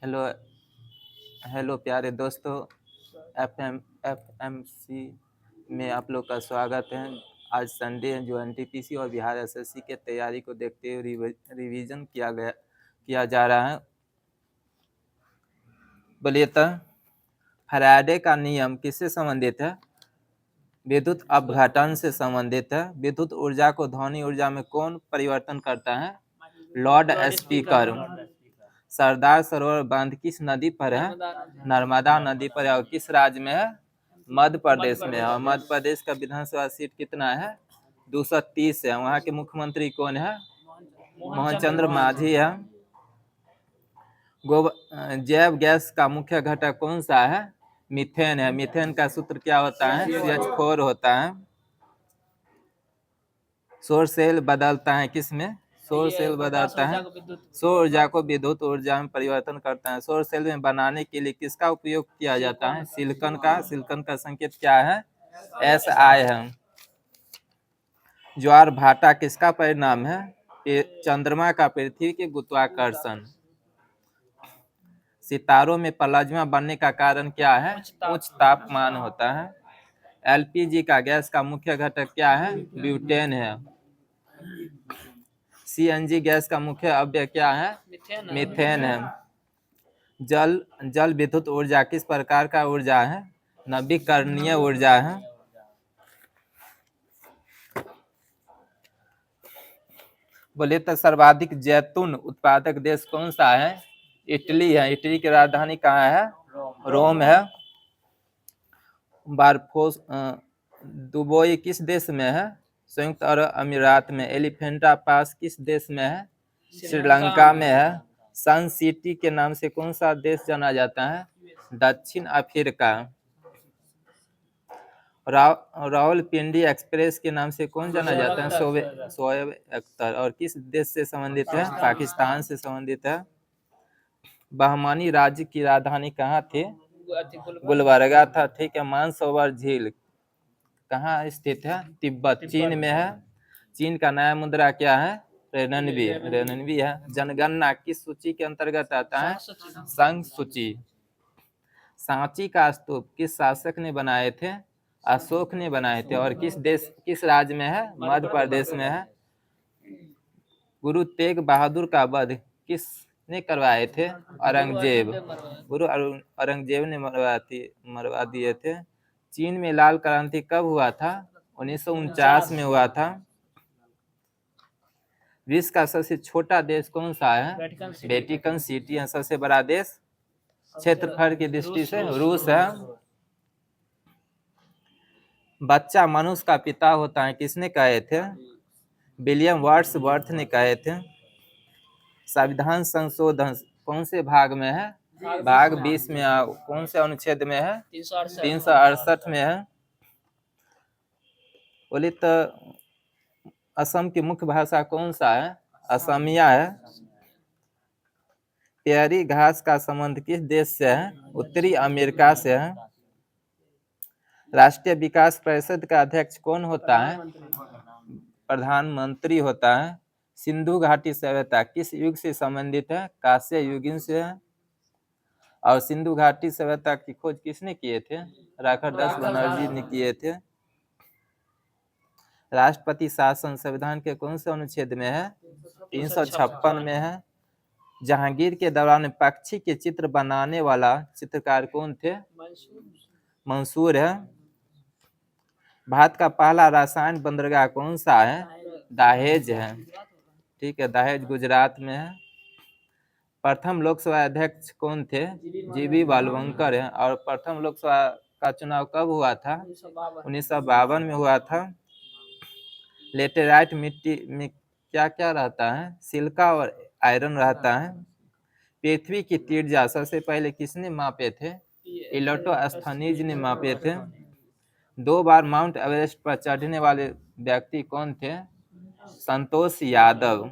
Hello hello प्यारे दोस्तों। FMC में आप लोग का स्वागत है। आज संडे है जो एनटीपीसी और बिहार एसएससी के तैयारी को देखते हुए रिवीजन किया जा रहा है। बोलिए तो फैराडे का नियम किससे संबंधित है? विद्युत अपघटन से संबंधित है। विद्युत ऊर्जा को ध्वनि ऊर्जा में कौन परिवर्तन करता है? Lord speaker. सरदार सरोवर बांध किस नदी पर है? नर्मदा नदी पर है। और किस राज्य में है? मध्य प्रदेश में है। और मध्य प्रदेश का विधानसभा सीट कितना है? 230 है। वहाँ के मुख्यमंत्री कौन है? मोहन चंद्र मांझी है। जैव गैस का मुख्य घटक कौन सा है? मीथेन है। मीथेन का सूत्र क्या होता है? CH4 होता है। सौर सेल बदलता है किसमें? सौर सेल बदलता है सौर ऊर्जा को विद्युत ऊर्जा में परिवर्तन करता है। सौर सेल में बनाने के लिए किसका उपयोग किया जाता है? सिलिकॉन का। सिलिकॉन का संकेत क्या है? SI है। ज्वार भाटा किसका परिणाम है? चंद्रमा का पृथ्वी के गुरुत्वाकर्षण। सितारों में प्लाज्मा बनने का कारण क्या है? उच्च तापमान होता है। LPG का गैस का मुख्य घटक क्या है? ब्यूटेन है। CNG गैस का मुख्य अवयव क्या है? मीथेन है। जल विद्युत ऊर्जा किस प्रकार का ऊर्जा है? नवीकरणीय ऊर्जा है। बोले तो सर्वाधिक जैतून उत्पादक देश कौन सा है? इटली है। इटली की राजधानी कहाँ है? रोम है। बारफोस दुबई किस देश में है? संयुक्त अरब अमीरात में। एलिफेंटा पास किस देश में है? श्रीलंका में है। सन सिटी के नाम से कौन सा देश जाना जाता है? दक्षिण अफ्रीका। रावलपिंडी एक्सप्रेस के नाम से कौन जाना जाता है? शोएब अख्तर। और किस देश से संबंधित है? पाकिस्तान से संबंधित है। बहमानी राज्य की राजधानी कहाँ थी? गुलबर्गा था। ठीक है। मानसरोवर झील कहाँ स्थित है? तिब्बत चीन में है। चीन का नया मुद्रा क्या है? रेननबी है। जनगणना किस सूची के अंतर्गत आता है? संघ सूची। सांची का स्तूप किस शासक ने बनाए थे? अशोक ने बनाए थे। और किस राज्य में है? मध्य प्रदेश में है। गुरु तेग बहादुर का वध किसने करवाए थे? औरंगजेब। गुरु औरंगजेब ने मरवा दिए थे। चीन में लाल क्रांति कब हुआ था? 1949 में हुआ था। विश्व का सबसे छोटा देश कौन सा है? वेटिकन सिटी है। सबसे बड़ा देश क्षेत्रफल की दृष्टि से रूस है। बच्चा मनुष्य का पिता होता है किसने कहे थे? विलियम वर्ड्सवर्थ ने कहे थे। संविधान संशोधन कौन से भाग में है? भाग 20 में। कौन से अनुच्छेद में है? 368 में है। बोले तो असम की मुख्य भाषा कौन सा है? असमिया है। प्यारी घास का संबंध किस देश से है? उत्तरी अमेरिका से है। राष्ट्रीय विकास परिषद का अध्यक्ष कौन होता है? प्रधानमंत्री होता है। सिंधु घाटी सभ्यता किस युग से संबंधित है? कांस्य युगीन से है। और सिंधु घाटी सभ्यता की खोज किसने किए थे? राखादास बनर्जी ने किए थे। राष्ट्रपति शासन संविधान के कौन से अनुच्छेद में है? 356 में है। जहांगीर के दौरान पक्षी के चित्र बनाने वाला चित्रकार कौन थे? मंसूर है। भारत का पहला रसायन बंदरगाह कौन सा है? दहेज है। ठीक है। दहेज गुजरात में है। प्रथम लोकसभा अध्यक्ष कौन थे? जीबी बालवंकर है। और प्रथम लोकसभा का चुनाव कब हुआ था? 1952 में हुआ था। लेटेराइट मिट्टी में क्या क्या रहता है? सिलिका और आयरन रहता है। पृथ्वी की त्रिज्या सबसे पहले किसने मापे थे? इराटोस्थनीज ने मापे थे। 2 बार माउंट एवरेस्ट पर चढ़ने वाले व्यक्ति कौन थे? संतोष यादव।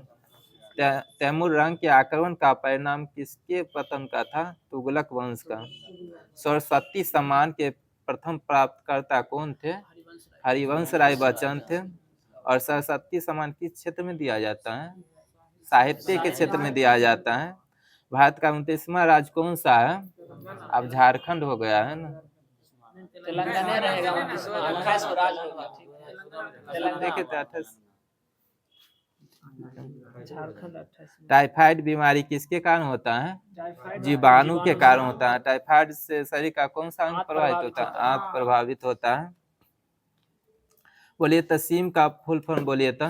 तैमूर के आक्रमण का परिणाम किसके पतन का था? तुगलक वंश का। सरस्वती सम्मान के प्रथम प्राप्तकर्ता कौन थे? हरिवंश राय बच्चन थे। और सरस्वती सम्मान किस क्षेत्र में दिया जाता है? साहित्य के क्षेत्र में दिया जाता है। भारत का 29वां राज्य कौन सा है? अब झारखंड हो गया है ना। तेलंगाना रहेगा 29वां, 28 राज्य होगा, ठीक है। तेलंगाना देखे थे 28। झारखंड 28 में। टाइफाइड बीमारी किसके कारण होता है? टाइफाइड जीवाणु के कारण होता है। टाइफाइड से शरीर का कौन सा अंग प्रभावित होता है? आंत प्रभावित होता है। बोलिए तसीम का फुल फॉर्म बोलिए तो।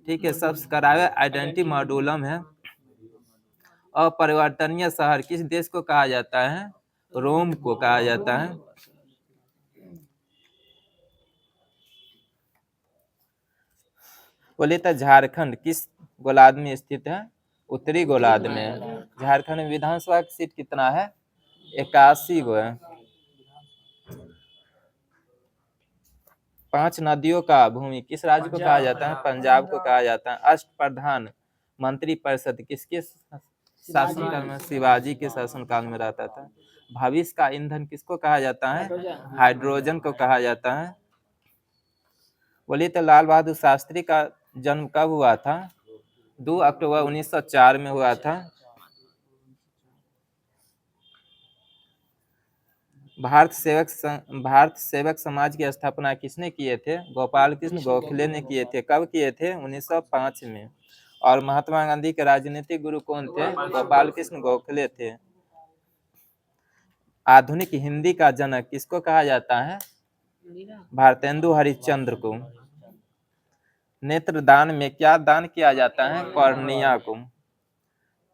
ठीक है, सब्सक्राइब आइडेंटिटी मॉड्यूलम है। अपरिवर्तनीय शहर किस देश को कहा जाता है? रोम को कहा जाता है। बोलिए तो झारखंड किस गोलार्ध में स्थित है? उत्तरी गोलार्ध में। झारखंड में विधानसभा की सीट कितना है? 81 गो है। 5 नदियों का भूमि किस राज्य को कहा जाता है? पंजाब को कहा जाता है। अष्टप्रधान मंत्री परिषद किसके शासनकाल में? शिवाजी के शासनकाल में रहता था। भविष्य का ईंधन किसको कहा जाता है? हाइड्रोजन को कहा जाता है। बोलिए तो लाल बहादुर शास्त्री का जन्म कब हुआ था? 2 अक्टूबर 1904 में हुआ था। भारत सेवक समाज की स्थापना किसने किए थे? गोपाल कृष्ण गोखले ने किए थे। कब किए थे? 1905 में। और महात्मा गांधी के राजनीतिक गुरु कौन थे? गोपाल कृष्ण गोखले थे। आधुनिक हिंदी का जनक किसको कहा जाता है? भारतेंदु हरिश्चंद्र को। नेत्रदान में क्या दान किया जाता है? कॉर्निया को।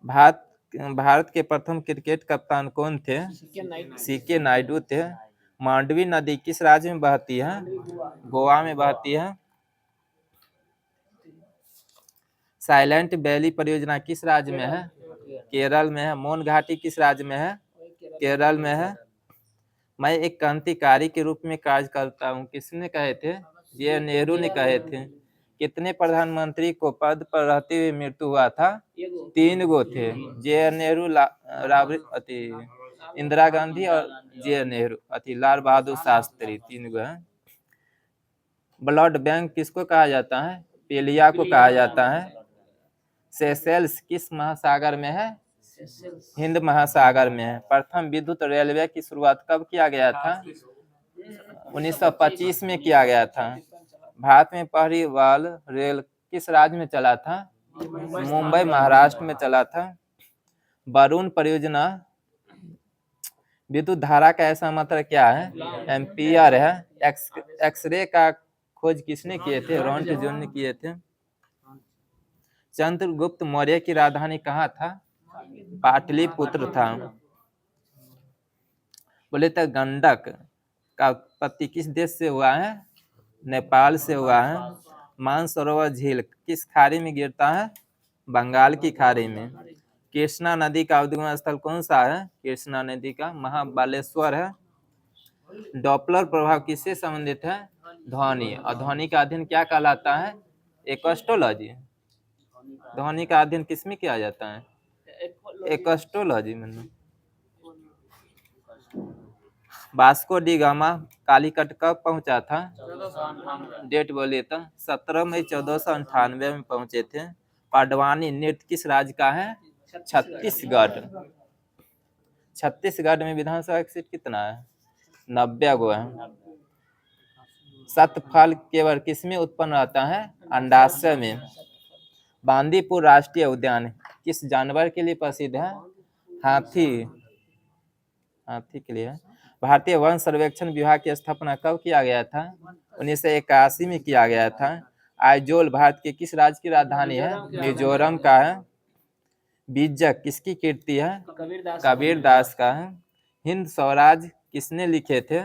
भारत के प्रथम क्रिकेट कप्तान कौन थे? सीके नायडू थे। मांडवी नदी किस राज्य में बहती है? गोवा में बहती है। साइलेंट वैली परियोजना किस राज्य में है? केरल में है। मौन घाटी किस राज्य में है? केरल में है। मैं एक क्रांतिकारी के रूप में कार्य करता हूँ किसने कहे थे? जे नेहरू ने कहे थे। कितने प्रधानमंत्री को पद पर रहते हुए मृत्यु हुआ था? 3 गो थे। जे नेहरू, इंदिरा गांधी और जे नेहरू लाल बहादुर शास्त्री 3 गो है। ब्लड बैंक किसको कहा जाता है? पेलिया को कहा जाता है। सेशेल्स किस महासागर में है? हिंद महासागर में है। प्रथम विद्युत रेलवे की शुरुआत कब किया गया था? 1925 में किया गया था। भारत में पहली वाल रेल किस राज्य में चला था? मुंबई महाराष्ट्र में चला था। वरुण परियोजना विद्युत धारा का ऐसा मतलब क्या है? एम्पियर है। एक्सरे का खोज किसने किए थे? रोंटगेन ने किए थे। चंद्रगुप्त मौर्य की राजधानी कहाँ था? पाटलिपुत्र था। बोले तो गंडक का उत्पत्ति किस देश से हुआ है? नेपाल से हुआ है। मानसरोवर झील किस खाड़ी में गिरता है? बंगाल की खाड़ी में। कृष्णा नदी का उद्गम स्थल कौन सा है? कृष्णा नदी का महाबलेश्वर है। डॉपलर प्रभाव किससे संबंधित है? ध्वनि। और ध्वनि का अध्ययन क्या कहलाता है? एक्स्ट्रोलॉजी। ध्वनि का अध्ययन किसमें किया जाता है? एक्स्ट्रोलॉजी में। वास्को डी गामा कालीकट कब पहुंचा था? डेट बोलिए तो। 17 मई 1498 में पहुंचे थे। पाडवानी नृत्य किस राज्य का है? छत्तीसगढ़। छत्तीसगढ़ में विधानसभा की सीट कितना है? 90 गो है। शतफल केवल किसमें उत्पन्न रहता है? अंडाशय में। बांदीपुर राष्ट्रीय उद्यान किस जानवर के लिए प्रसिद्ध है? हाथी। हाथी के लिए। भारतीय वन सर्वेक्षण विभाग की स्थापना कब किया गया था? 1981 में किया गया था। आइजोल भारत के किस राज्य की राजधानी है? मिजोरम का है। बीजक किसकी कीर्ति है? कबीर दास का है। हिंद स्वराज किसने लिखे थे?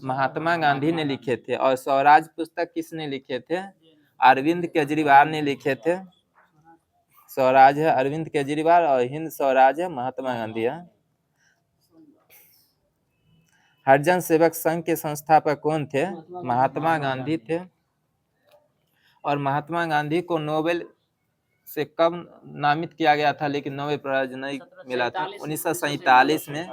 महात्मा गांधी ने लिखे थे। और स्वराज पुस्तक किसने लिखे थे? अरविंद केजरीवाल ने लिखे थे। स्वराज है अरविंद केजरीवाल और हिंद स्वराज है महात्मा गांधी है। हरिजन सेवक संघ के संस्थापक कौन थे? महात्मा गांधी थे। और महात्मा गांधी को नोबेल से कब नामित किया गया था लेकिन नोबेल प्राइज नहीं मिला था? 1947 में।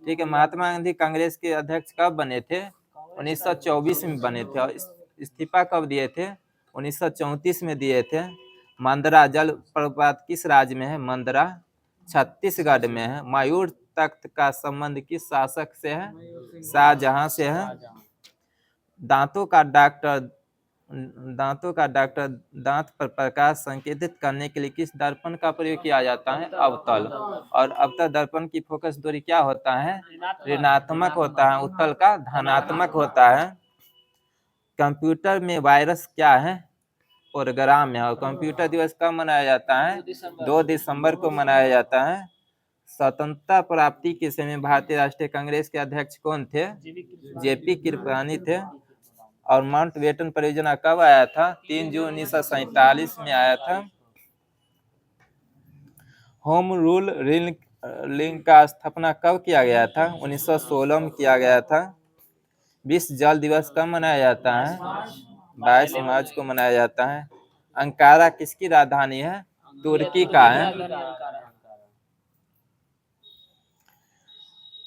ठीक है। महात्मा गांधी कांग्रेस के अध्यक्ष कब बने थे? 1924 में बने थे। और इस्तीफा कब दिए थे? 1934 में दिए थे। मंदरा जल प्रपात किस राज्य में है? मंदरा छत्तीसगढ़ में है। मयूर तख्त का संबंध किस शासक से है? शाहजहां से है। दांतों का डॉक्टर दांत पर प्रकाश संकेतित करने के लिए किस दर्पण का प्रयोग किया जाता है? अवतल। और अवतल दर्पण की फोकस दूरी क्या होता है? ऋणात्मक होता है। उत्तल का धनात्मक होता है। कंप्यूटर में वायरस क्या है? प्रोग्राम है। और कंप्यूटर दिवस कब मनाया जाता है? 2 दिसंबर को मनाया जाता है। स्वतंत्रता प्राप्ति के समय भारतीय राष्ट्रीय कांग्रेस के अध्यक्ष कौन थे? जेपी कृपलानी थे। और माउंटबेटन परियोजना कब आया था? 3 जून 1947 में आया था। होम रूल लिंक का स्थापना कब किया गया था? 1916 में किया गया था। विश्व जल दिवस कब मनाया जाता है? 22 मार्च को मनाया जाता है। अंकारा किसकी राजधानी है? तुर्की का है।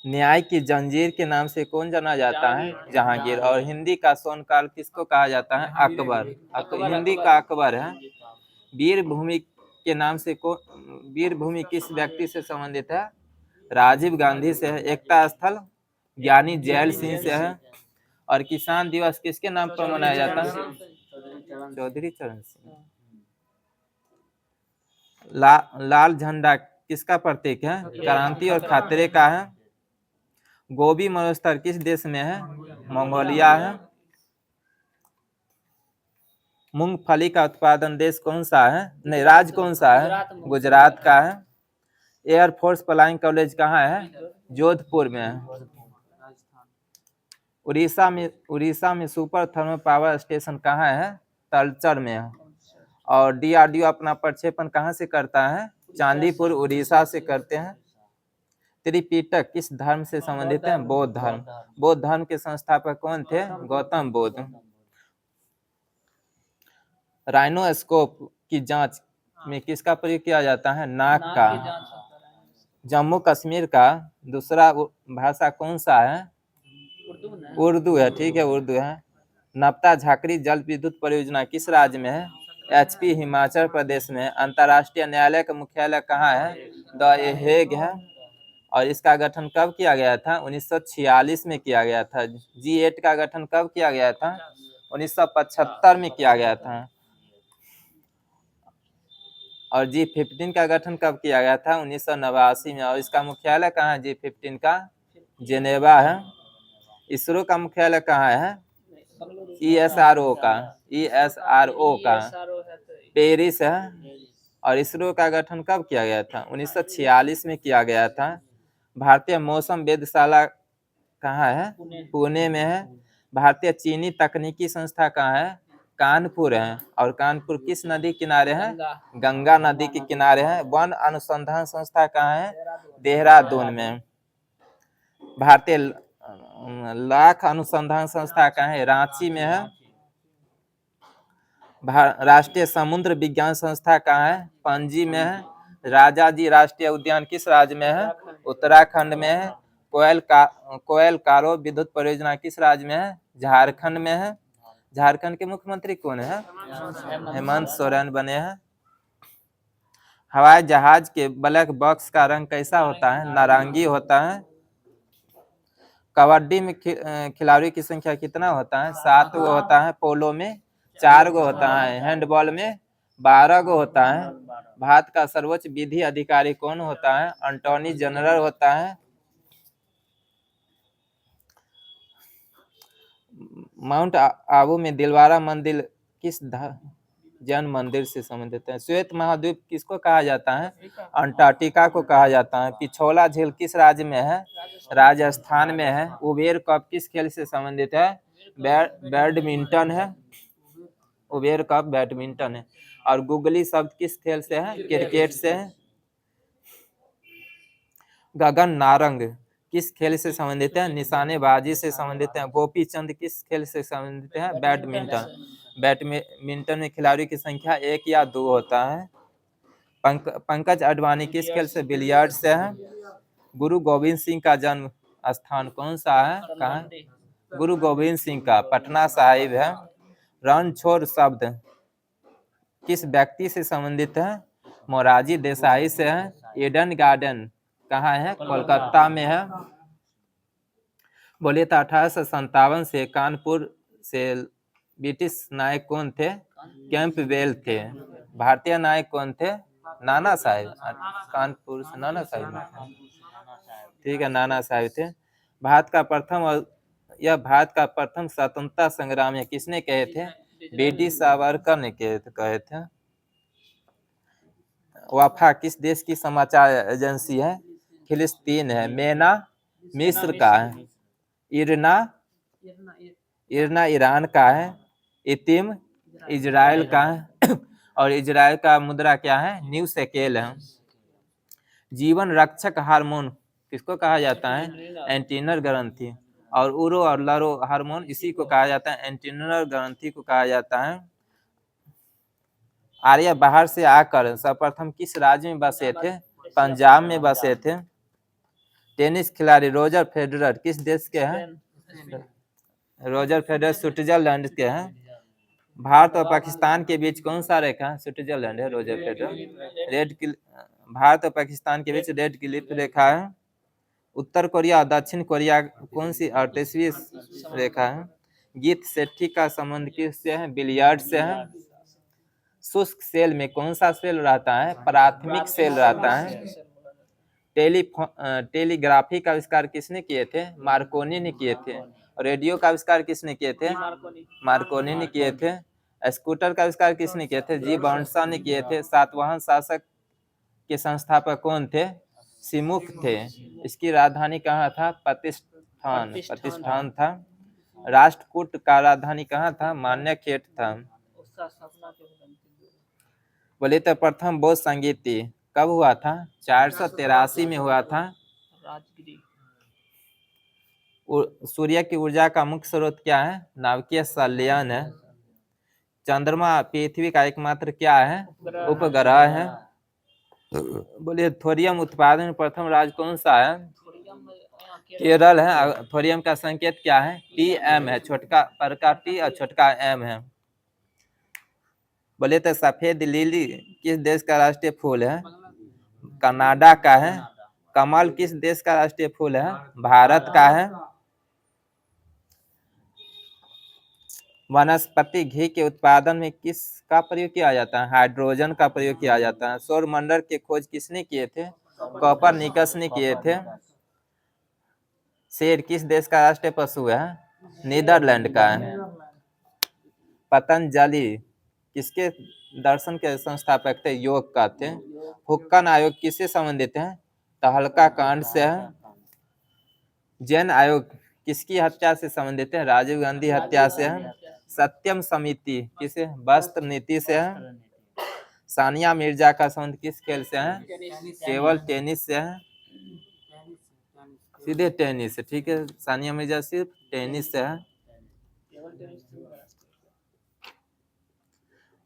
न्याय की जंजीर के नाम से कौन जाना जाता है? जहांगीर। और हिंदी का स्वर्णकाल किसको कहा जाता है? अकबर। हिंदी का अकबर है। वीरभूमि के नाम से वीरभूमि किस व्यक्ति से संबंधित है? राजीव गांधी से है। एकता स्थल ज्ञानी जैल सिंह से है। और किसान दिवस किसके नाम पर मनाया जाता है? चौधरी चरण सिंह। लाल झंडा किसका प्रतीक है? क्रांति और खतरे का है। गोबी मरुस्थल किस देश में है? मंगोलिया है। मूंगफली का उत्पादन देश कौन सा है? नहीं, राज्य कौन सा है? गुजरात का है। एयरफोर्स फ्लाइंग कॉलेज कहाँ है? जोधपुर में है। उड़ीसा में सुपर थर्मल पावर स्टेशन कहाँ है? तलचर में है। और डीआरडीओ अपना प्रक्षेपण कहाँ से करता है? चांदीपुर उड़ीसा से करते हैं। त्रिपिटक किस धर्म से संबंधित है? बौद्ध धर्म। बौद्ध धर्म के संस्थापक कौन थे? गौतम बुद्ध। राइनोस्कोप की जांच में किसका प्रयोग किया जाता है? नाक का। जम्मू कश्मीर का दूसरा भाषा कौन सा है? उर्दू है। ठीक है, उर्दू है। नपता झाकरी जल विद्युत परियोजना किस राज्य में है? एचपी हिमाचल प्रदेश में। अंतर्राष्ट्रीय न्यायालय का मुख्यालय कहाँ है? द हेग है। और इसका गठन कब किया गया था? 1946 में किया गया था। G8 का गठन कब किया गया था? 1975 में किया गया था। और G15 का गठन कब किया गया था? 1989 में। और इसका मुख्यालय कहाँ है? G15 का जेनेवा है। इसरो का मुख्यालय कहाँ है? ESRO का पेरिस है। और इसरो का गठन कब किया गया था? 1946 में किया गया था। भारतीय मौसम वेधशाला कहाँ है? पुणे में है। भारतीय चीनी तकनीकी संस्था कहाँ है? कानपुर है। और कानपुर किस नदी किनारे है? गंगा नदी के किनारे है। वन अनुसंधान संस्था कहाँ है? देहरादून में। भारतीय लाख अनुसंधान संस्था कहाँ है? रांची में है। राष्ट्रीय समुद्र विज्ञान संस्था कहाँ है? पणजी में है। राजाजी राष्ट्रीय उद्यान किस राज्य में है? उत्तराखंड में है। कोयल कारो विद्युत परियोजना किस राज्य में है? झारखंड में है। झारखंड के मुख्यमंत्री कौन है? हेमंत सोरेन बने हैं। हवाई जहाज के ब्लैक बॉक्स का रंग कैसा होता है? नारंगी होता है। कबड्डी में खिलाड़ियों की संख्या कितना होता है? 7 गो होता है। पोलो में 4 गो होता है। हैंडबॉल में 12 गो होता है। भारत का सर्वोच्च विधि अधिकारी कौन होता है? अटॉर्नी जनरल होता है। माउंट आबू में दिलवारा मंदिर किस जैन मंदिर से संबंधित है? श्वेत महाद्वीप किसको कहा जाता है? अंटार्कटिका को कहा जाता है। पिछोला झील किस राज्य में है? राजस्थान में है। उबेर कप किस खेल से संबंधित है? बैडमिंटन है। उबेर कप बैडमिंटन है। और गुगली शब्द किस खेल से है? क्रिकेट से है। गगन नारंग किस खेल से संबंधित है? निशानेबाजी से संबंधित है। गोपी चंद किस खेल से संबंधित है? बैडमिंटन। बैडमिंटन में खिलाड़ियों की संख्या 1 या 2 होता है। पंकज अडवाणी किस खेल से? बिलियर्ड से है। गुरु गोविंद सिंह का जन्म स्थान कौन सा है? कहाँ? गुरु गोविंद सिंह का पटना साहिब है। रण छोड़ शब्द किस व्यक्ति से संबंधित है? मोरारजी देसाई से है। ईडन गार्डन कहाँ है? कोलकाता में है। बोलिए तो 1857 से कानपुर से ब्रिटिश नायक कौन थे? कैंपबेल थे। भारतीय नायक कौन थे? नाना साहेब। कानपुर से नाना साहेब, ठीक है, नाना साहेब थे। भारत का प्रथम और यह भारत का प्रथम स्वतंत्रता संग्राम है किसने कहे थे? बीडी सावरकर ने कहे थे। वफा किस देश की समाचार एजेंसी है? फिलिस्तीन है। मेना मिस्र का है। इरना इरना ईरान का है। इतिम इजराइल का है। और इजराइल का मुद्रा क्या है? न्यू शेकेल है। जीवन रक्षक हार्मोन किसको कहा जाता है? एंटीनर ग्रंथि। और उरो और लरो हार्मोन इसी को कहा जाता है, एंटीनर ग्रंथि को कहा जाता है। आर्य बाहर से आकर सर्वप्रथम किस राज्य में बसे थे? पंजाब में बसे थे। टेनिस खिलाड़ी रोजर फेडरर किस देश के हैं? रोजर फेडरर स्विट्जरलैंड के हैं। भारत और पाकिस्तान के बीच कौन सा रेखा है? स्विट्जरलैंड है। Roger Federer. भारत और पाकिस्तान के बीच रेड क्लिफ रेखा है। उत्तर कोरिया और दक्षिण कोरिया कौन सी 38वीं रेखा है? गीत सेठी का संबंध किससे है? बिलियर्ड से है। शुष्क सेल में कौन सा सेल रहता है? प्राथमिक सेल रहता है। टेलीग्राफी का आविष्कार किसने किए थे? मार्कोनी ने किए थे। रेडियो का आविष्कार किसने किए थे? मार्कोनी ने किए थे। स्कूटर का आविष्कार किसने किए थे? जी बॉन्डसा ने किए थे। सातवाहन शासक के संस्थापक कौन थे? सिमुक थे। इसकी राजधानी कहाँ था? प्रतिष्ठान था। राष्ट्रकूट का राजधानी कहाँ था? मान्यखेट था। बोले तो प्रथम बौद्ध संगीति कब हुआ था? 483 में हुआ था। सूर्य की ऊर्जा का मुख्य स्रोत क्या है? नाभिकीय संलयन है। चंद्रमा पृथ्वी का एकमात्र क्या है? उपग्रह है। बोलिए थोरियम उत्पादन प्रथम राज्य कौन सा है? केरल है। थोरियम का संकेत क्या है? Tm है। छोटका बड़का T और छोटका M है। बोले तो सफेद लिली किस देश का राष्ट्रीय फूल है? कनाडा का है। कमल किस देश का राष्ट्रीय फूल है? भारत का है। वनस्पति घी के उत्पादन में किसका प्रयोग किया जाता है? हाइड्रोजन का प्रयोग किया जाता है। सौर मंडल के खोज किसने किए थे? कोपरनिकस ने किए थे। शेर किस देश का राष्ट्रीय पशु है? नीदरलैंड का है। पतंजलि किसके दर्शन के संस्थापक थे? योग का थे। हुक्कन आयोग किससे संबंधित है? तहलका कांड से है। जैन आयोग किसकी हत्या से संबंधित है? राजीव गांधी हत्या से है। सत्यम समिति किसे? वस्त्र नीति से है। सानिया मिर्जा का संबंध किस खेल से है? केवल टेनिस से है। सीधे टेनिस, ठीक है। सानिया मिर्जा सिर्फ टेनिस से है।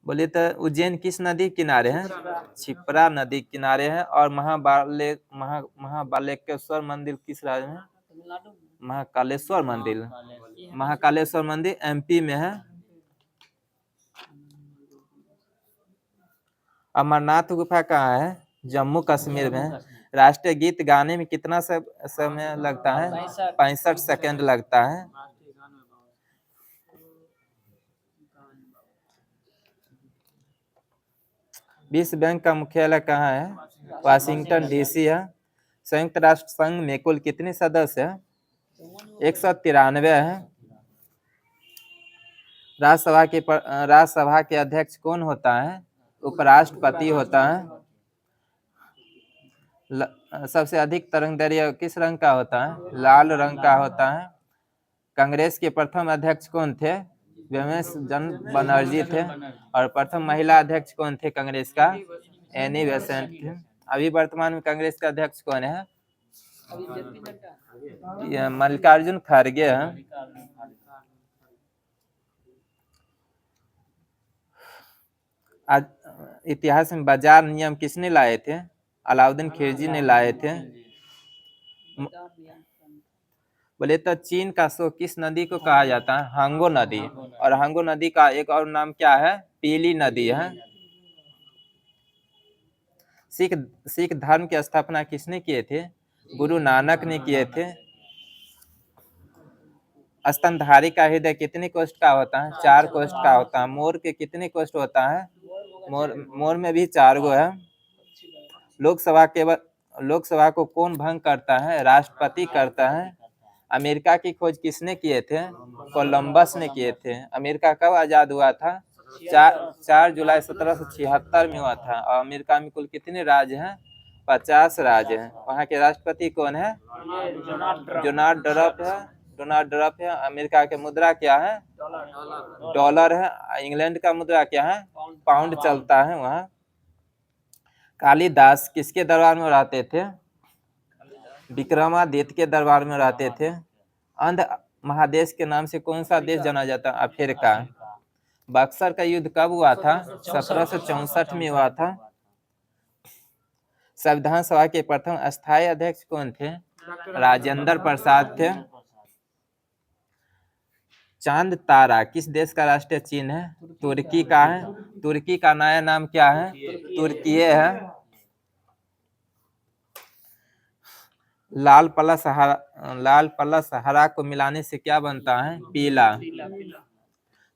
बोलिए तो उज्जैन किस नदी किनारे है? छिप्रा नदी किनारे है। और महाबालेश्वर मंदिर किस राज्य में? महाकालेश्वर मंदिर। महाकालेश्वर मंदिर MP में है। अमरनाथ गुफा कहाँ है? जम्मू कश्मीर में है। राष्ट्रीय गीत गाने में कितना समय लगता है? 65 सेकंड लगता है। विश्व बैंक का मुख्यालय कहाँ है? वाशिंगटन DC है। संयुक्त राष्ट्र संघ में कुल कितने सदस्य हैं? 193 है। राज्यसभा के अध्यक्ष कौन होता है? उपराष्ट्रपति होता है। सबसे अधिक तरंगदैर्घ्य किस रंग का होता है? लाल रंग का होता है। कांग्रेस के प्रथम अध्यक्ष कौन थे? चंद्र बनर्जी थे। और प्रथम महिला अध्यक्ष कौन थे कांग्रेस का? एनी बेसेंट थे। अभी वर्तमान में कांग्रेस का अध्यक्ष कौन है? मल्लिकार्जुन खड़गे हैं। आज इतिहास में बाजार नियम किसने लाए थे? अलाउद्दीन खिलजी ने लाए थे। बोले तो चीन का शो किस नदी को कहा जाता है? हांगो नदी। और हांगो नदी का एक और नाम क्या है? पीली नदी है। सिख सिख धर्म की स्थापना किसने किए थे? गुरु नानक ने किए थे। स्तनधारी का हृदय कितने कोष्ठ का होता है? 4 कोष्ठ का होता है। मोर के कितने कोष्ठ होता है? मोर में भी 4 गो है। लोकसभा को कौन भंग करता है? राष्ट्रपति करता है। अमेरिका की खोज किसने किए थे? कोलंबस ने किए थे। अमेरिका कब आजाद हुआ था? 4 जुलाई 1776 में हुआ था। और अमेरिका में कुल कितने राज्य हैं? 50 राज्य हैं। वहाँ के राष्ट्रपति कौन है? डोनाल्ड ट्रम्प है। डोनाल्ड ट्रम्प है। अमेरिका की मुद्रा क्या है? डॉलर है। इंग्लैंड का मुद्रा क्या है? पाउंड चलता है वहाँ। कालिदास किसके दरबार में रहते थे? विक्रमादित्य के दरबार में रहते थे। अंध महादेश के नाम से कौन सा देश जाना जाता है? अफ्रीका। बक्सर का युद्ध कब हुआ था? 1764 में हुआ था। संविधान सभा के प्रथम अस्थायी अध्यक्ष कौन थे? राजेंद्र प्रसाद थे। चांद तारा किस देश का राष्ट्रीय चिन्ह है? तुर्की का है। तुर्की का नया नाम क्या है? तुर्कीये है। लाल प्लस हरा को मिलाने से क्या बनता है? पीला।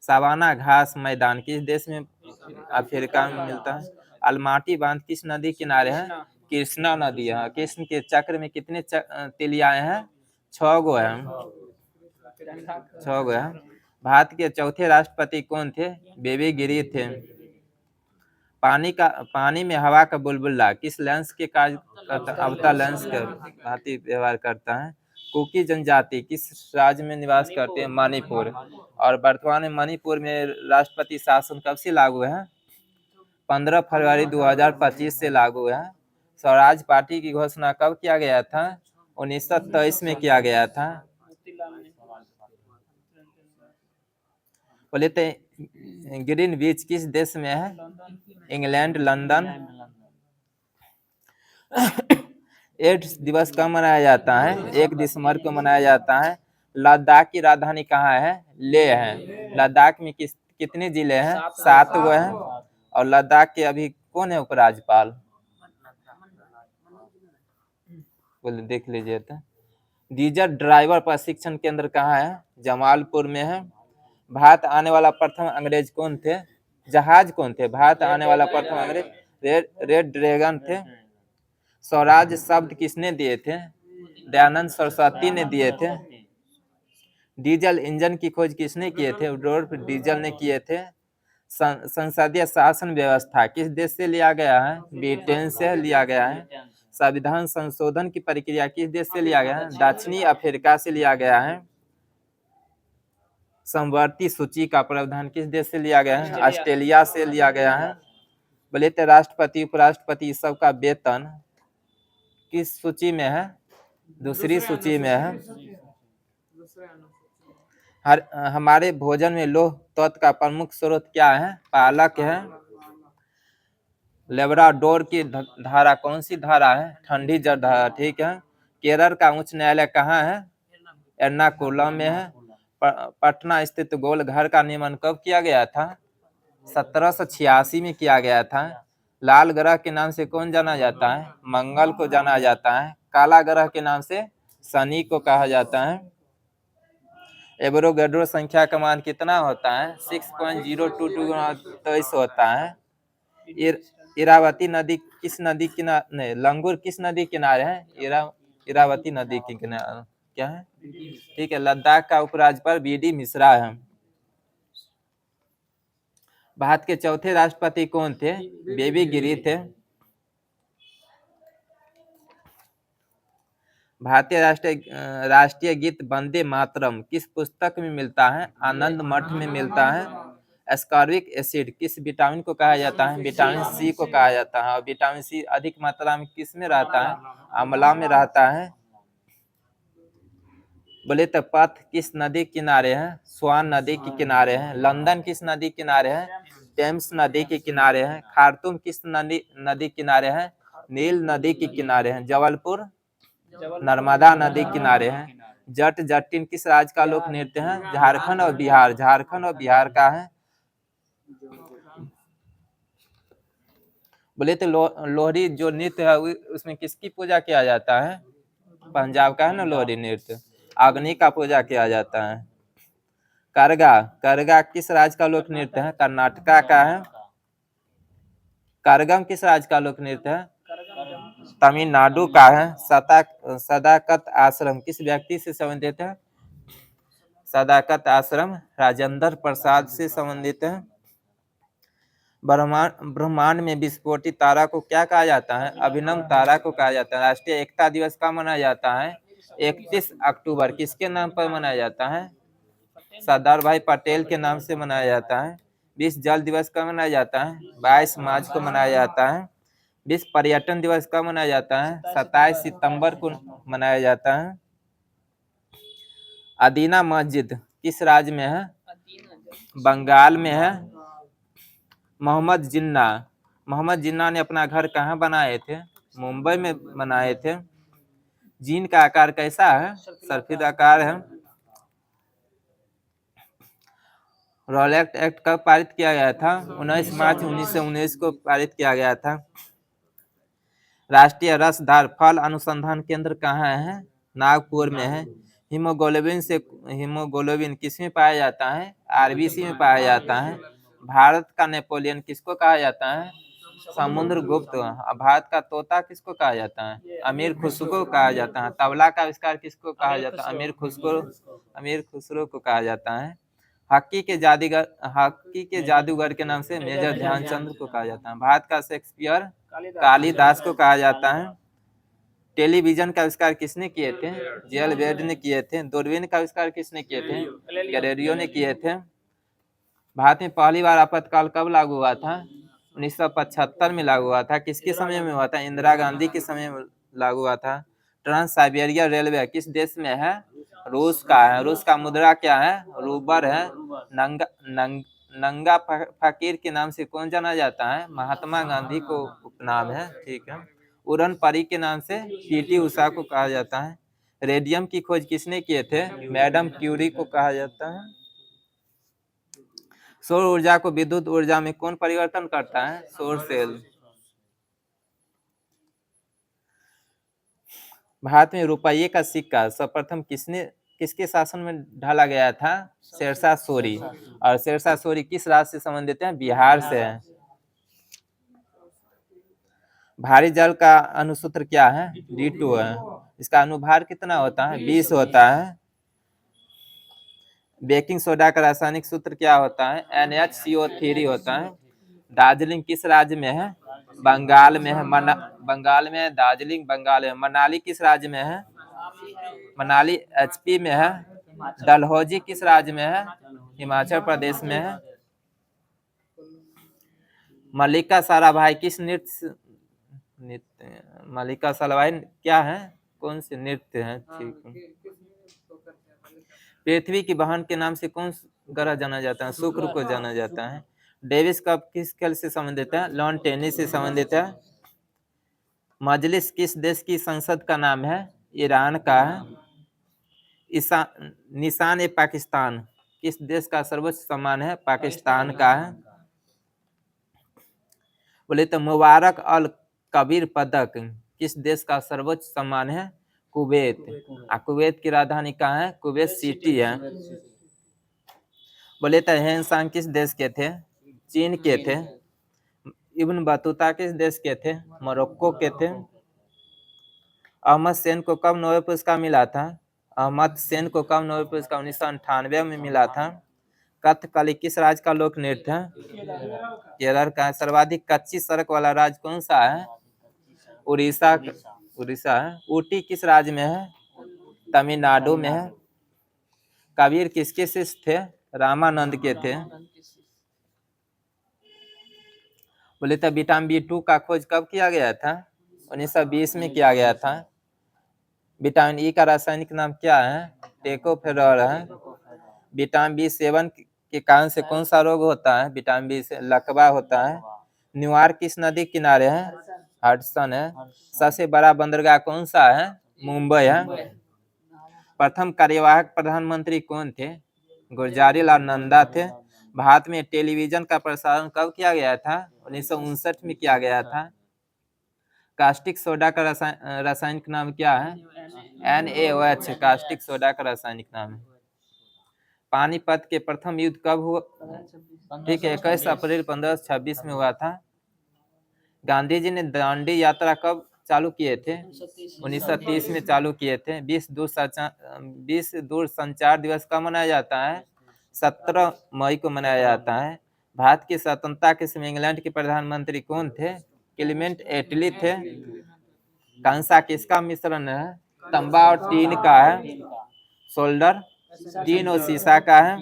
सवाना घास मैदान किस देश में? अफ्रीका में मिलता है। अलमाटी बांध किस नदी किनारे है? कृष्णा नदी है। कृष्ण के चक्र में कितने तिलियाएं हैं? 6 गो है। 6 गो है। भारत के चौथे राष्ट्रपति कौन थे? बेबी गिरी थे। पानी में हवा का बुलबुला किस लेंस के कार्य करता? अवतल लेंस का भांति व्यवहार करता है। कुकी जनजाति किस राज्य में निवास करते हैं? मणिपुर। और वर्तमान में मणिपुर में राष्ट्रपति शासन कब से लागू है? 15 फरवरी 2025 से लागू है। स्वराज पार्टी की घोषणा कब किया गया था? 1923 में किया गया था। बोले तो ग्रीन बीच किस देश में है? England, London. एड्स दिवस कब मनाया जाता है? 1 दिसंबर को मनाया जाता है। लद्दाख की राजधानी कहाँ है? लेह है। लद्दाख में कितने जिले हैं? 7 गो हैं। और लद्दाख के अभी कौन है उपराज्यपाल? बोले देख लीजिए तो। डीजल ड्राइवर प्रशिक्षण केंद्र कहाँ है? जमालपुर में है। भारत आने वाला प्रथम अंग्रेज कौन थे? जहाज कौन थे? भारत आने वाला प्रथम अंग्रेज रेड ड्रैगन थे। स्वराज शब्द किसने दिए थे? दयानंद सरस्वती ने दिए थे। डीजल इंजन की खोज किसने किए थे? रूडोल्फ डीजल ने किए थे। संसदीय शासन व्यवस्था किस देश से लिया गया है? ब्रिटेन से लिया गया है। संविधान संशोधन की प्रक्रिया किस देश से लिया गया है? दक्षिणी अफ्रीका से लिया गया है। समवर्ती सूची का प्रावधान किस देश से लिया गया है? ऑस्ट्रेलिया से लिया गया है। बोले तो राष्ट्रपति उपराष्ट्रपति सबका वेतन किस सूची में है? दूसरी सूची में है। हमारे भोजन में लौह तत्व का प्रमुख स्रोत क्या है? पालक है। लेब्राडोर की धारा कौन सी धारा है? ठंडी जल धारा। ठीक है। केरल का उच्च न्यायालय कहाँ है? एर्नाकुलम में है। पटना स्थित गोल घर का निर्माण कब किया गया था? 1786 में किया गया था। लाल ग्रह के नाम से कौन जाना जाता है? मंगल को जाना जाता है। काला ग्रह के नाम से शनि को कहा जाता है। एवोगाड्रो संख्या का मान कितना होता है? 6.022 होता है। इरावती नदी किस नदी किनारे नहीं, लंगूर किस नदी किनारे है? इरावती नदी के किनारे क्या है? ठीक है। लद्दाख का उपराज्यपाल बीडी मिश्रा है। भारत के चौथे राष्ट्रपति कौन थे? बेबी गिरी थे। भारतीय राष्ट्रीय गीत वंदे मातरम किस पुस्तक में मिलता है? आनंद मठ में मिलता है। एस्कॉर्बिक एसिड किस विटामिन को कहा जाता है? विटामिन सी को कहा जाता है। और विटामिन सी अधिक मात्रा में किस में रहता है? आंवला में रहता है। बोले तो पथ किस नदी किनारे है? स्वान नदी के किनारे है। लंदन किस नदी किनारे है? टेम्स नदी के किनारे है। खार्तूम किस नदी किनारे है? नील नदी के किनारे है। जबलपुर नर्मदा नदी किनारे है। जट जटिन किस राज्य का लोक नृत्य है? झारखंड और बिहार। झारखंड और बिहार का है। बोले तो लोहड़ी जो नृत्य है उसमें किसकी पूजा किया जाता है? पंजाब का है ना लोहड़ी नृत्य, अग्नि का पूजा किया जाता है। करगा, करगा किस राज्य का लोक नृत्य है? कर्नाटका का है। करगम किस राज्य का लोक नृत्य है? तमिलनाडु का है। सदाकत आश्रम किस व्यक्ति से संबंधित है? सदाकत आश्रम राजेंद्र प्रसाद से संबंधित है। ब्रह्मांड में विस्फोटित तारा को क्या कहा जाता है? अभिनव तारा को कहा जाता है। राष्ट्रीय एकता दिवस कब मनाया जाता है? 31 अक्टूबर। किसके नाम पर मनाया जाता है? सरदार भाई पटेल के नाम से मनाया जाता है। विश्व जल दिवस कब मनाया जाता है? 22 मार्च को मनाया जाता है। विश्व पर्यटन दिवस कब मनाया जाता है? 27 सितंबर को मनाया जाता है। अदीना मस्जिद किस राज्य में है? बंगाल में है। मोहम्मद जिन्ना ने अपना घर कहाँ बनाए थे? मुंबई में बनाए थे। जीन का आकार कैसा है? सर्पिल आकार है। रॉलेट एक्ट कब पारित किया गया था? 19 मार्च 1919 को पारित किया गया था। राष्ट्रीय रसधार फल अनुसंधान केंद्र कहाँ है? नागपुर में है। हीमोग्लोबिन किस में पाया जाता है? आरबीसी में पाया जाता है। भारत का नेपोलियन किसको कहा जाता है? समुद्रगुप्त। भारत का तोता किसको कहा जाता है? अमीर खुसरो को कहा जाता है। तबला का आविष्कार किसको कहा जाता है? अमीर खुसरो को कहा जाता है। हॉकी के जादूगर के नाम से मेजर ध्यानचंद को कहा जाता है। भारत का शेक्सपियर कालिदास को कहा जाता है। टेलीविजन का आविष्कार किसने किए थे? जेल वेड ने किए थे। दूरबीन का आविष्कार किसने किए थे? गैलीलियो ने किए थे। भारत में पहली बार आपातकाल कब लागू हुआ था? 1975 में लागू हुआ था। किसके समय में हुआ था? इंदिरा गांधी के समय में लागू हुआ था। ट्रांस साइबेरिया रेलवे किस देश में है? रूस का है। रूस का मुद्रा क्या है? रूबर है। नंगा फकीर के नाम से कौन जाना जाता है? महात्मा गांधी को उपनाम है। ठीक है। उड़न परी के नाम से पीटी उषा को कहा जाता है। रेडियम की खोज किसने किए थे? मैडम क्यूरी को कहा जाता है। सौर ऊर्जा को विद्युत ऊर्जा में कौन परिवर्तन करता है? सौर सेल। भारत में रुपये का सिक्का सर्वप्रथम किसके शासन में ढाला गया था? शेरशाह सूरी। और शेरशाह सूरी किस राज्य से संबंधित है? बिहार से है। भारी जल का अनुसूत्र क्या है? D2 है। इसका अनुभार कितना होता है? 20 होता है। बेकिंग सोडा का रासायनिक सूत्र क्या होता है? NHCO3 होता है। दार्जिलिंग किस राज्य में है? बंगाल में है। बंगाल में है दार्जिलिंग, बंगाल में। मनाली किस राज्य में है? मनाली HP में है। डलहौजी किस राज्य में है? हिमाचल प्रदेश में है। मल्लिका साराभाई किस नृत्य मल्लिका साराभाई क्या है? कौन से नृत्य है? ठीक है। पृथ्वी की बहन के नाम से कौन ग्रह जाना जाता है? शुक्र को जाना जाता है। डेविस कप किस खेल से संबंधित है? लॉन टेनिस से संबंधित है। मजलिस किस देश की संसद का नाम है? ईरान का है। निशान ए पाकिस्तान किस देश का सर्वोच्च सम्मान है? पाकिस्तान का है। बोले तो मुबारक अल कबीर पदक किस देश का सर्वोच्च सम्मान है? कुवैत। कुवैत की राजधानी कहाँ है? कुवैत सिटी है। बोले तो हेनसांग किस देश के थे? चीन के थे। इब्न बतूता किस देश के थे? मोरक्को के थे। अहमद सेन को कब नोबेल पुरस्कार मिला था? अहमद सेन को कब नोबेल पुरस्कार 1998 में मिला था। कथकली किस राज्य का लोक नृत्य है? केरल का। सर्वाधिक कच्ची सड़क वाला राज्य कौन सा है? उड़ीसा है। ऊटी किस राज्य में है? तमिलनाडु में है। कबीर किसके शिष्य थे? रामानंद के थे। बोले तो विटामिन B2 का खोज कब किया गया था? 1920 में किया गया था। विटामिन E का रासायनिक नाम क्या है? टेकोफेरॉल है। विटामिन B7 के कारण से कौन सा रोग होता है? विटामिन B से लकवा होता है। न्यूयॉर्क किस नदी किनारे है? हडसन है। सबसे बड़ा बंदरगाह कौन सा है? मुंबई है। प्रथम कार्यवाहक प्रधानमंत्री कौन थे? गुलजारीलाल नंदा थे। भारत में टेलीविजन का प्रसारण कब किया गया था? 1959 में किया गया था। कास्टिक सोडा का रासायनिक नाम क्या है? NaOH कास्टिक सोडा का रासायनिक नाम है। पानीपत के प्रथम युद्ध कब हुआ? ठीक है, 21 अप्रैल 1526 में हुआ था। गांधी जी ने दांडी यात्रा कब चालू किए थे? 1930 में चालू किए थे। विश्व दूरसंचार दिवस कब मनाया जाता है? 17 मई को मनाया जाता है। भारत की स्वतंत्रता के समय इंग्लैंड के प्रधानमंत्री कौन थे? क्लेमेंट एटली थे। कंसा किसका मिश्रण है? तांबा और टीन का है। सोल्डर टीन और शीशा का है।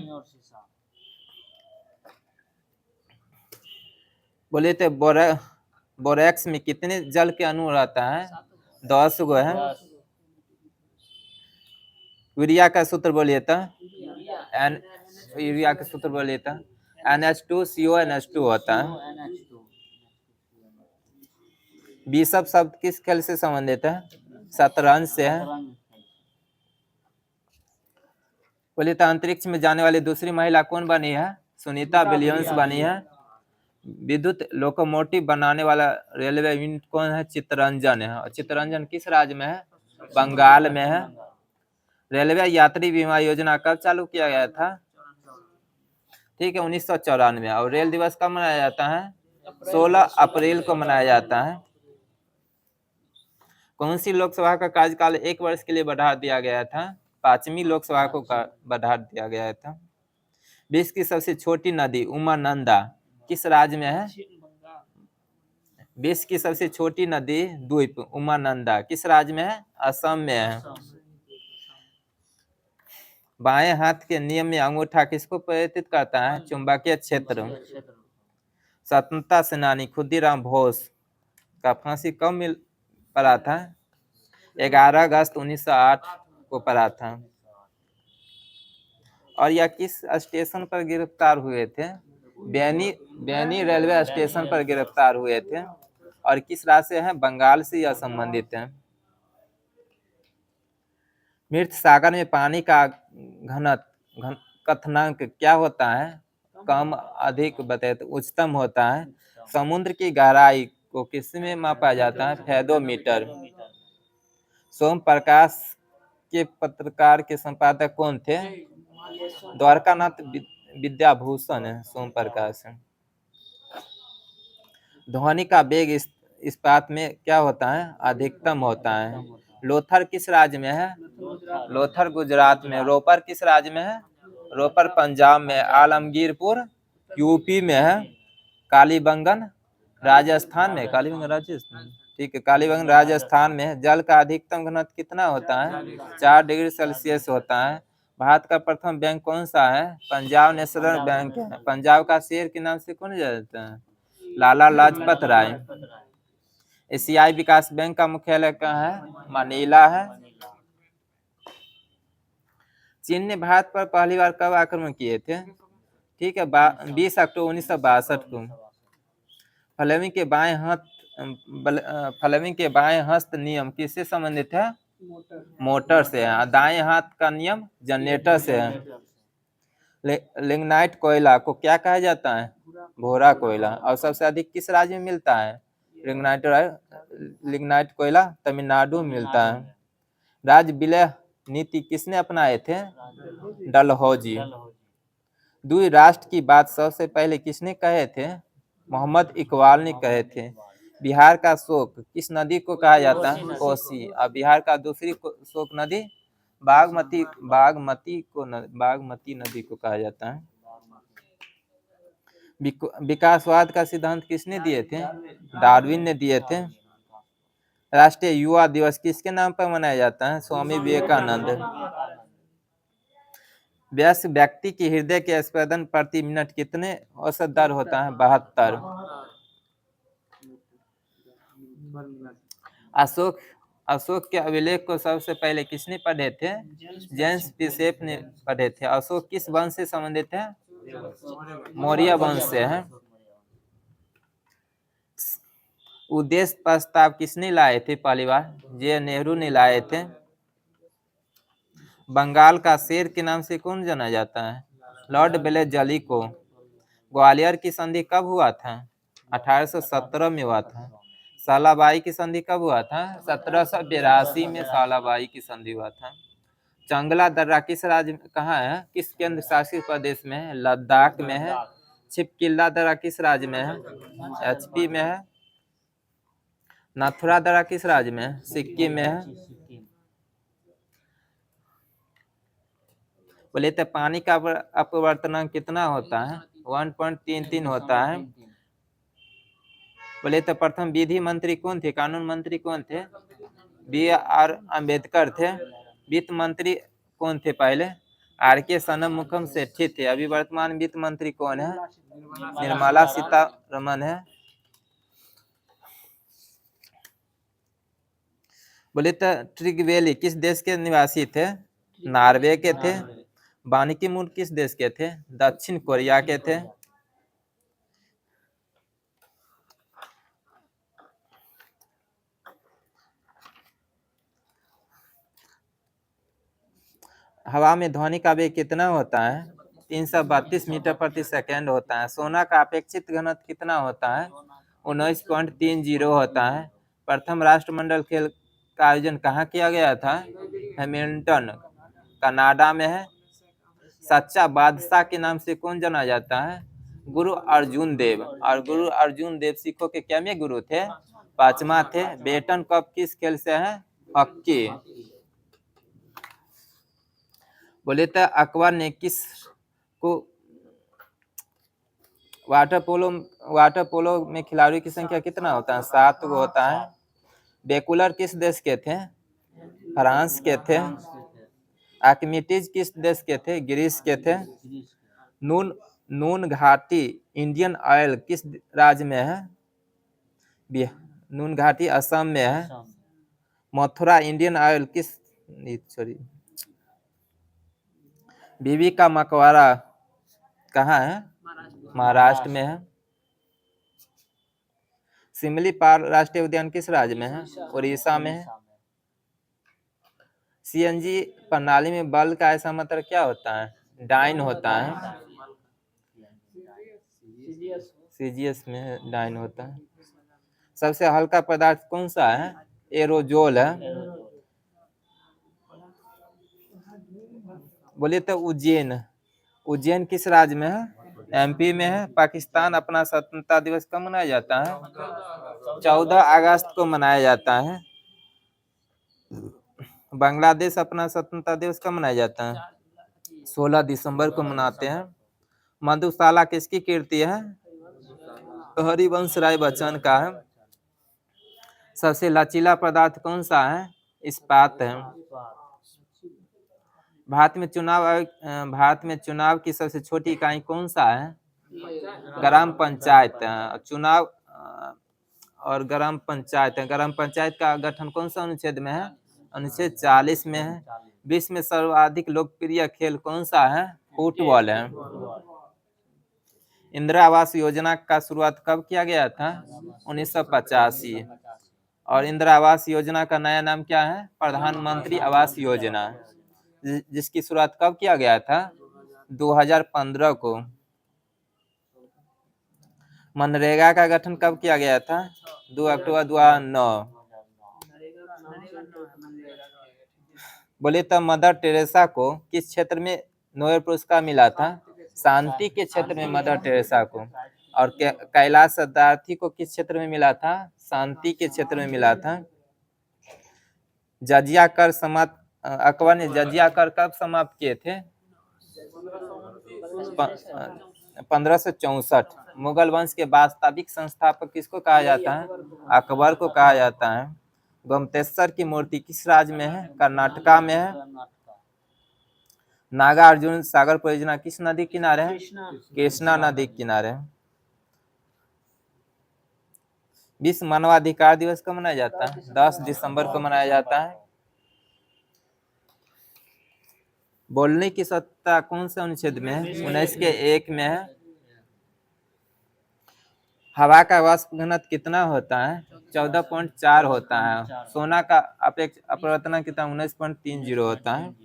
बोले तो बोरेक्स में कितने जल के अणु रहता है? 10 गो है। यूरिया का सूत्र बोलिए तो यूरिया का सूत्र बोलिए तो NH2CONH2 होता है। बिशप शब्द किस खेल से संबंधित है? शतरंज से है। बोलिए तो अंतरिक्ष में जाने वाली दूसरी महिला कौन बनी है? सुनीता विलियम्स बनी है। विद्युत लोकोमोटिव बनाने वाला रेलवे यूनिट कौन है? चित्तरंजन है। और चित्तरंजन किस राज्य में है? बंगाल में है। रेलवे यात्री बीमा योजना कब चालू किया गया था? ठीक है, 1994। और रेल दिवस कब मनाया जाता है? 16 अप्रैल को मनाया जाता है। कौन सी लोकसभा का कार्यकाल 1 वर्ष के लिए बढ़ा दिया गया था? 5वीं लोकसभा को बढ़ा दिया गया था। विश्व की सबसे छोटी नदी उमानंदा किस राज्य में है? विश्व की सबसे छोटी नदी द्वीप उमानंदा किस राज्य में है? असम में है। बाएं हाथ के नियम में अंगूठा किसको परिवर्तित करता है? चुंबकीय क्षेत्र। स्वतंत्रता सेनानी खुदीराम बोस का फांसी कब पड़ा था? 11 अगस्त 1908 को पड़ा था। और यह किस स्टेशन पर गिरफ्तार हुए थे? बेनी रेलवे स्टेशन पर गिरफ्तार हुए थे। और किस राज्य से है? बंगाल से यह संबंधित है। मृत सागर में पानी का कथनांक क्या होता है? कम अधिक बताए तो उच्चतम होता है। समुद्र की गहराई को किसमें मापा जाता है? फेदोमीटर। सोम प्रकाश के पत्रकार के संपादक कौन थे? द्वारकानाथ विद्याभूषण है सोम प्रकाश। ध्वनि का वेग इस्पात में क्या होता है? अधिकतम होता है। लोथर किस राज्य में है? लोथर गुजरात में। रोपर किस राज्य में है? रोपर पंजाब में। आलमगीरपुर यूपी में है। कालीबंगन राजस्थान में। कालीबंगन राजस्थान, ठीक है, कालीबंगन राजस्थान में है। जल का अधिकतम घनत्व कितना होता है? 4 डिग्री सेल्सियस होता है। भारत का प्रथम बैंक कौन सा है? पंजाब नेशनल बैंक है। पंजाब का शेर के नाम से कौन जाता है? लाला लाजपत राय। एशियाई विकास बैंक का मुख्यालय कहाँ है? मनीला है। चीन ने भारत पर पहली बार कब आक्रमण किए थे? ठीक है, 20 अक्टूबर 1962 को। फ्लेमिंग के बाएं हस्त नियम किससे संबंधित है? मोटर से है। दाएं हाथ का नियम जनरेटर से है। लिग्नाइट कोयला को क्या कहा जाता है? भोरा कोयला। और सबसे अधिक किस राज्य में मिलता है? लिग्नाइट कोयला तमिलनाडु में मिलता है। राज्य विलय नीति किसने अपनाए थे? डलहौजी। दुई राष्ट्र की बात सबसे पहले किसने कहे थे? मोहम्मद इकबाल ने कहे थे। बिहार का शोक किस नदी को कहा जाता है? कोसी। और बिहार का दूसरी शोक नदी बागमती नदी को कहा जाता है। विकासवाद का सिद्धांत किसने दिए थे? डार्विन ने दिए थे। राष्ट्रीय युवा दिवस किसके नाम पर मनाया जाता है? स्वामी विवेकानंद। वयस्क व्यक्ति की हृदय के स्पंदन प्रति मिनट कितने औसत दर होता है? 72। अशोक के अभिलेख को सबसे पहले किसने पढ़े थे? जेम्स पिसेप ने पढ़े थे। अशोक किस वंश से संबंधित है? मौर्य वंश से है। उद्देश्य प्रस्ताव किसने लाए थे पहली बार? जे नेहरू ने लाए थे। बंगाल का शेर के नाम से कौन जाना जाता है? लॉर्ड वेलेस्ली को। ग्वालियर की संधि कब हुआ था? 1817 में हुआ था। सालाबाई की संधि कब हुआ था? 1782 में सालाबाई की संधि हुआ था। चंगला दर्रा किस राज्य में कहाँ है? किस केंद्र शासित प्रदेश में है? लद्दाख में है। छिपकिल्ला दर्रा किस राज्य में है? एचपी में है। नाथुरा दर्रा किस राज्य में है? सिक्किम में है। बोले तो पानी का अपवर्तनांक कितना होता है? 1.33 होता है। बोले तो प्रथम विधि मंत्री कौन थे? कानून मंत्री कौन थे? BR अम्बेडकर थे। वित्त मंत्री कौन थे पहले? RK शनमुखम सेठी थे। अभी वर्तमान वित्त मंत्री कौन है? निर्मला सीतारमन है। बोले तो ट्रिगवेली किस देश के निवासी थे? नॉर्वे के थे। बान की मून किस देश के थे? दक्षिण कोरिया के थे। हवा में ध्वनि का वेग कितना होता है? 332 मीटर प्रति सेकंड होता है। सोना का अपेक्षित घनत्व कितना होता है? 19.30 होता है। प्रथम राष्ट्रमंडल खेल का आयोजन कहाँ किया गया था? हैमिल्टन, कनाडा में है। सच्चा बादशाह के नाम से कौन जाना जाता है? गुरु अर्जुन देव। और गुरु अर्जुन देव सिखों के कैमे गुरु थे? पांचवा थे। बेटन कप किस खेल से है? हॉकी। बोले तो अकबर ने किस को वाटर पोलो में खिलाड़ियों की संख्या कितना होता है? 7 होता है। बेकुलर किस देश के थे? फ्रांस के थे। आर्किमिडीज किस देश के थे? ग्रीस के थे। नून घाटी इंडियन ऑयल किस राज्य में है? नून घाटी असम में है। मथुरा इंडियन ऑयल किस बीबी का मकबरा कहाँ है? महाराष्ट्र में है। सिमलीपाल राष्ट्रीय उद्यान किस राज्य में है? उड़ीसा में है। CNG प्रणाली में बल का ऐसा मतलब क्या होता है? डाइन होता है। CGS में डाइन होता है। सबसे हल्का पदार्थ कौन सा है? एरोजोल है। बोलिए तो उज्जैन किस राज्य में है? MP में है। पाकिस्तान अपना स्वतंत्रता दिवस कब मनाया जाता है? 14 अगस्त को मनाया जाता है। बांग्लादेश अपना स्वतंत्रता दिवस कब मनाया जाता है? 16 दिसंबर को मनाते हैं। मधुशाला किसकी कीर्ति है? हरिवंश राय बच्चन का है। सबसे लचीला पदार्थ कौन सा है? इस्पात है। भारत में चुनाव की सबसे छोटी इकाई कौन सा है? ग्राम पंचायत। चुनाव और ग्राम पंचायत है। ग्राम पंचायत का गठन कौन सा अनुच्छेद में है? अनुच्छेद 40 में है। विश्व में सर्वाधिक लोकप्रिय खेल कौन सा है? फुटबॉल है। इंदिरा आवास योजना का शुरुआत कब किया गया था? 1985। और इंदिरा आवास योजना का नया नाम क्या है? प्रधानमंत्री आवास योजना, जिसकी शुरुआत कब किया गया था? 2015 को। मनरेगा का गठन कब किया गया था? 2 अक्टूबर 2009। बोले तो मदर टेरेसा को किस क्षेत्र में नोबेल पुरस्कार मिला था? शांति के क्षेत्र में मदर टेरेसा को। और कैलाश सत्यार्थी को किस क्षेत्र में मिला था? शांति के क्षेत्र में मिला था। जजिया कर समाप्त अकबर ने जजिया कर कब समाप्त किए थे? 1564। मुगल वंश के वास्तविक संस्थापक किसको कहा जाता है? अकबर को कहा जाता है। गोमतेश्वर की मूर्ति किस राज्य में है? कर्नाटका में है। नागार्जुन सागर परियोजना किस नदी किनारे है? कृष्णा नदी किनारे। विश्व मानवाधिकार दिवस कब मनाया जाता है? 10 दिसंबर को मनाया जाता है। बोलने की सत्ता कौन से अनुच्छेद में है? 19 के 1 में है। हवा का वाष्प घनत्व कितना होता है? 14.4 होता है। सोना का अपवर्तनांक कितना? 19.30 होता है।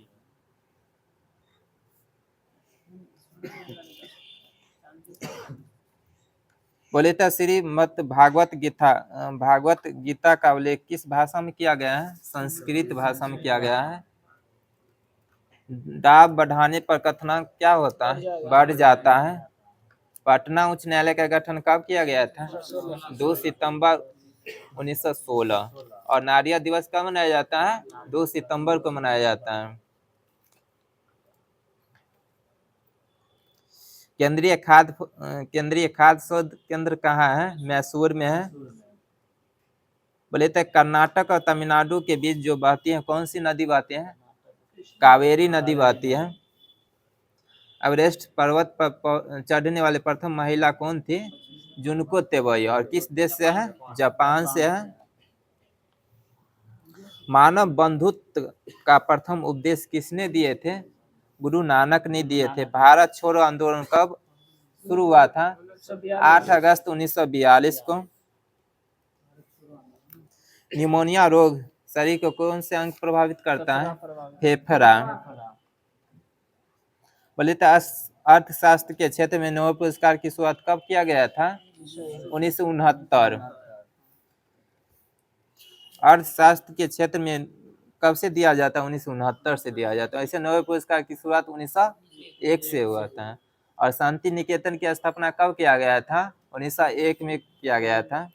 बोले तो श्रीमद् भागवत गीता का उल्लेख किस भाषा में किया गया है? संस्कृत भाषा में किया गया है। दाब बढ़ाने पर कथनांक क्या होता है? बढ़ जाता है। पटना उच्च न्यायालय का गठन कब किया गया था? 2 सितंबर 1916। और नारियल दिवस कब मनाया जाता है? 2 सितंबर को मनाया जाता है। केंद्रीय खाद्य शोध केंद्र कहाँ है? मैसूर में है। बोले तो कर्नाटक और तमिलनाडु के बीच जो बहती है, कौन सी नदी बहती है? कावेरी नदी बहती है। एवरेस्ट पर्वत पर चढ़ने वाले प्रथम महिला कौन थी? जुनको तेबई। और किस देश से है? जापान से है। मानव बंधुत्व का प्रथम उपदेश किसने दिए थे? गुरु नानक ने दिए थे। भारत छोड़ो आंदोलन कब शुरू हुआ था? 8 अगस्त 1942 को। निमोनिया रोग शरीर को कौन से अंग प्रभावित करता है? फेफड़ा। बोले तो अर्थशास्त्र के क्षेत्र में नोबेल पुरस्कार की शुरुआत कब किया गया था? 1969। अर्थशास्त्र के क्षेत्र में कब से दिया जाता है? 1969 से दिया जाता है। ऐसे नोबेल पुरस्कार की शुरुआत 1901 से हुआ था। और शांति निकेतन की स्थापना कब किया गया था? 1901 में किया गया था।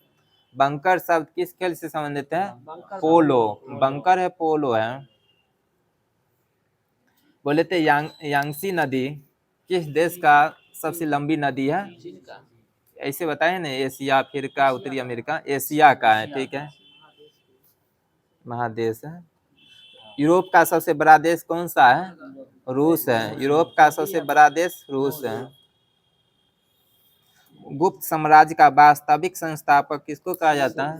बंकर शब्द किस खेल से संबंधित है? पोलो। बंकर है, पोलो है। बोले थे यांगसी नदी किस देश का सबसे लंबी नदी है? ऐसे बताए ना, एशिया, अफ्रीका, उत्तरी अमेरिका। एशिया का है, ठीक है, महादेश है। यूरोप का सबसे बड़ा देश कौन सा है? रूस है। यूरोप का सबसे बड़ा देश रूस है। गुप्त साम्राज्य का वास्तविक संस्थापक किसको कहा जाता है?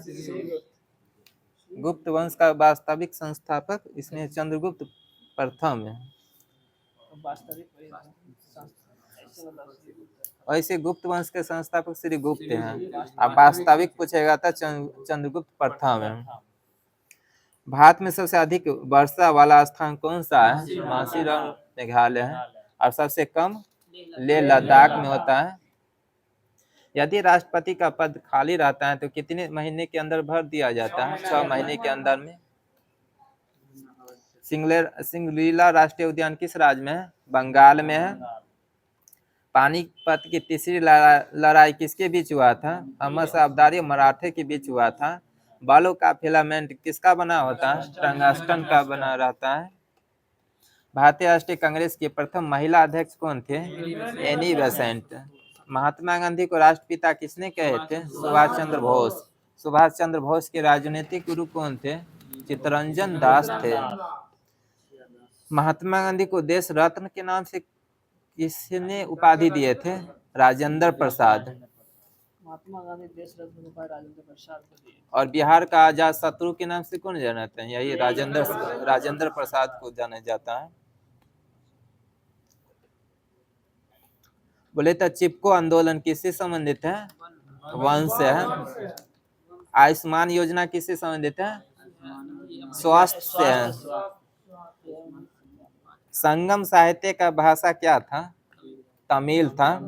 गुप्त वंश का वास्तविक संस्थापक इसमें चंद्रगुप्त प्रथम है। ऐसे गुप्त वंश के संस्थापक श्री गुप्त हैं। अब वास्तविक पूछेगा तो चंद्रगुप्त प्रथम है। भारत में सबसे अधिक वर्षा वाला स्थान कौन सा है? मासीराम मेघालय है। और सबसे कम लेह लद्दाख में होता है। यदि राष्ट्रपति का पद खाली रहता है तो कितने महीने के अंदर भर दिया जाता है? 6 महीने के अंदर में। सिंगलीला राष्ट्रीय उद्यान किस राज्य में है? बंगाल में है। पानीपत की तीसरी लड़ाई किसके बीच हुआ था? अहमद शाह अब्दाली और मराठे के बीच हुआ था। बालों का फिलामेंट किसका बना होता है? टंगस्टन का बना रहता है। भारतीय राष्ट्रीय कांग्रेस की प्रथम महिला अध्यक्ष कौन थे? Annie Besant. महात्मा गांधी को राष्ट्रपिता किसने कहे थे? सुभाष चंद्र बोस। सुभाष चंद्र बोस के राजनीतिक गुरु कौन थे? चित्तरंजन दास थे। महात्मा गांधी को देश रत्न के नाम से किसने उपाधि दिए थे? राजेंद्र प्रसाद। महात्मा गांधी देश रत्न उपाधि राजेंद्र प्रसाद को दिए। और बिहार का आजाद शत्रु के नाम से कौन जानते हैं? यही राजेंद्र प्रसाद को जाना जाता है। बोले तो चिपको आंदोलन किससे संबंधित है? वन से है। आयुष्मान योजना किससे संबंधित है? स्वास्थ्य से है। संगम साहित्य का भाषा क्या था? तमिल था।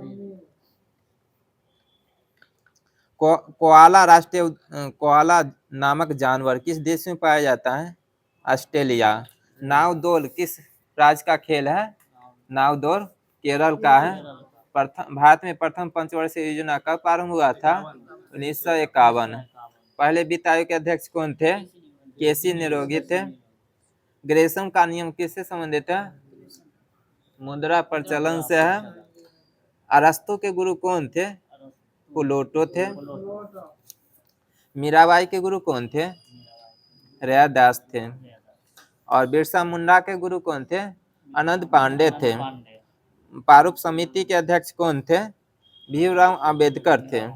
कोआला नामक जानवर किस देश में पाया जाता है? ऑस्ट्रेलिया। नावदौल किस राज्य का खेल है? नावदौल केरल का है। भारत में प्रथम पंचवर्षीय योजना कब प्रारंभ हुआ था? 1951। पहले वित्त आयोग के अध्यक्ष कौन थे? केसी निरोगी थे। ग्रेसम का नियम किससे संबंधित है? मुद्रा प्रचलन से है। अरस्तु के गुरु कौन थे? प्लेटो थे। मीराबाई के गुरु कौन थे? रैदास थे। और बिरसा मुंडा के गुरु कौन थे? आनंद पांडे थे। प्रारूप समिति के अध्यक्ष कौन थे? भीमराव अंबेडकर थे।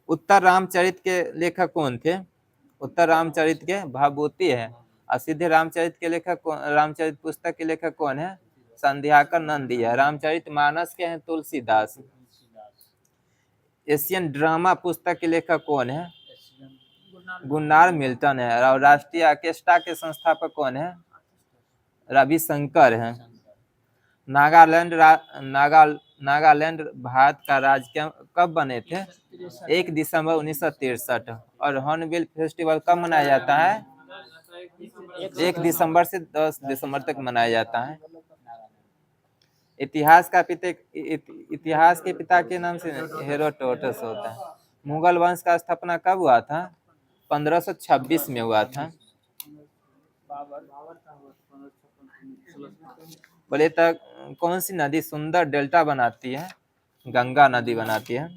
उत्तर रामचरित के लेखक कौन थे? उत्तर रामचरित के भावभूति है। और सीधे रामचरित के लेखक रामचरित पुस्तक के लेखक कौन है? संध्याकर नंदी है। रामचरित मानस के हैं तुलसीदास। एशियन ड्रामा पुस्तक के लेखक कौन है? गुन्नार मिल्टन है। और राष्ट्रीय ऑर्केस्ट्रा के संस्थापक कौन है? रविशंकर है। नागालैंड भारत का राज्य कब बने थे? 1 दिसंबर 1963। और हॉर्नबिल फेस्टिवल कब मनाया जाता है? 1 दिसंबर से 10 दिसंबर तक मनाया जाता है। इतिहास के पिता के नाम से हेरोडोटस होता है। मुगल वंश का स्थापना कब हुआ था? 1526 में हुआ था। बोले तो कौन सी नदी सुंदर डेल्टा बनाती है? गंगा नदी बनाती है।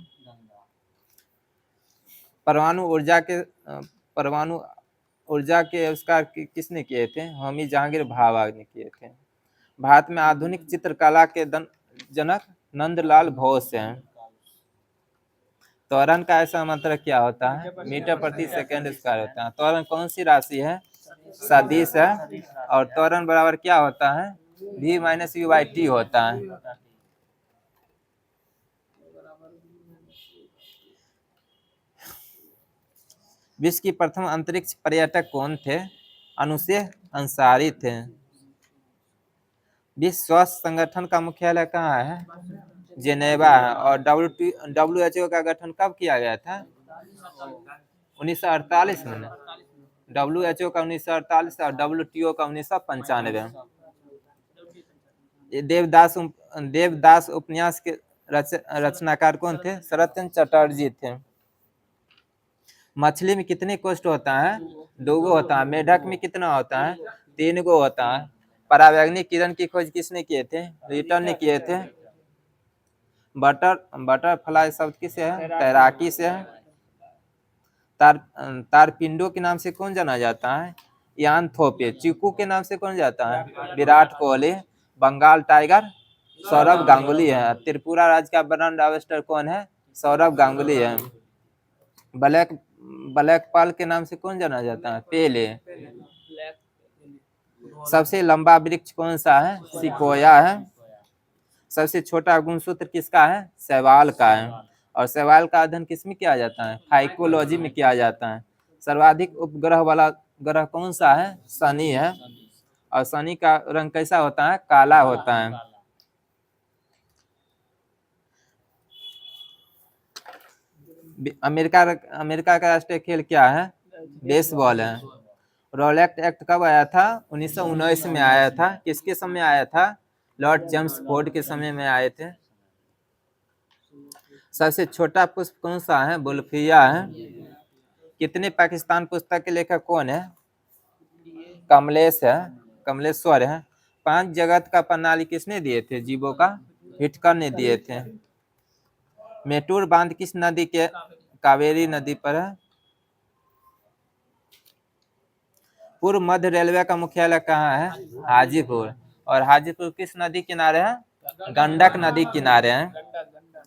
परमाणु ऊर्जा के आविष्कार किसने किए थे? होमी जहांगीर भाभा ने किए थे। भारत में आधुनिक चित्रकला के जनक नंदलाल बोस हैं। त्वरण का ऐसा मतलब क्या होता है? मीटर प्रति सेकंड स्क्वायर होता है। त्वरण कौन सी राशि है? सदिश है। और त्वरण बराबर क्या होता है? v minus you by T होता है। विश्व की प्रथम अंतरिक्ष पर्यटक कौन थे? अनुशेह अंसारी थे। विश्व स्वास्थ्य संगठन का मुख्यालय कहाँ है? जेनेवा है। और WHO का गठन कब किया गया था? 1948 में। WHO का 1948 और WTO का 1995। देवदास उपन्यास के रचनाकार कौन थे? शरतचंद्र चटर्जी थे। मछली में कितने कोष्ठ होता है? 2 गो होता है। मेढक में कितना होता है? 3 गो होता है। परावैंगनिक किरण की खोज किसने किए थे? न्यूटन ने किए थे। बटरफ्लाई शब्द किससे है? तैराकी से है। तारपिंडो के नाम से कौन जाना जाता है? यान थोपे। चीकू के नाम से कौन जाता है? विराट कोहली। बंगाल टाइगर सौरभ गांगुली है। त्रिपुरा राज्य का ब्रांड एम्बेसडर कौन है? सौरभ गांगुली है। ब्लैक पाल के नाम से कौन जाना जाता है? पेले। सबसे लंबा वृक्ष कौन सा है? सिकोया है। सबसे छोटा गुणसूत्र किसका है? शैवाल का है। और शैवाल का अध्ययन किसमें किया जाता है? फाइकोलॉजी में किया जाता है। सर्वाधिक उपग्रह वाला ग्रह कौन सा है? शनि है। और शनि का रंग कैसा होता है? काला होता है। अमेरिका का राष्ट्रीय खेल क्या है? बेसबॉल है। रोलेक्ट एक्ट कब आया था? 1919 में आया था। किसके समय आया था? लॉर्ड जेम्स फोर्ड के समय में आए थे। सबसे छोटा पुष्प कौन सा है? बुल्फिया है। कितने पाकिस्तान पुस्तक के लेखक कौन है? कमलेश है, कमलेश्वर है। 5 जगत का प्रणाली किसने दिए थे? जीवो का हिटकर ने दिए थे। मेटूर बांध किस नदी के? कावेरी नदी पर है। पूर्व मध्य रेलवे का मुख्यालय कहाँ है? हाजीपुर। और हाजीपुर किस नदी किनारे है? गंडक नदी किनारे है।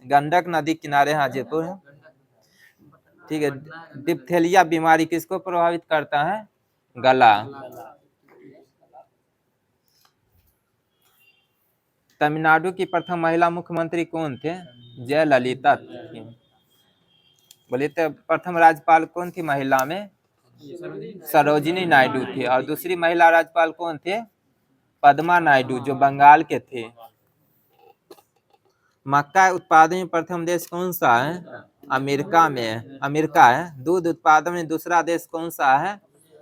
गंडक नदी किनारे हाजीपुर है। ठीक है। डिप्थेलिया बीमारी किसको प्रभावित करता है? गला। तमिलनाडु की प्रथम महिला मुख्यमंत्री कौन थे? जयललिता थी। बोलिए तो प्रथम राज्यपाल कौन थी महिला में? सरोजिनी नायडू थी। और दूसरी महिला राज्यपाल कौन थे? पद्मा नायडू, जो बंगाल के थे। मक्का उत्पादन में प्रथम देश कौन सा है? अमेरिका है। दूध उत्पादन में दूसरा देश कौन सा है?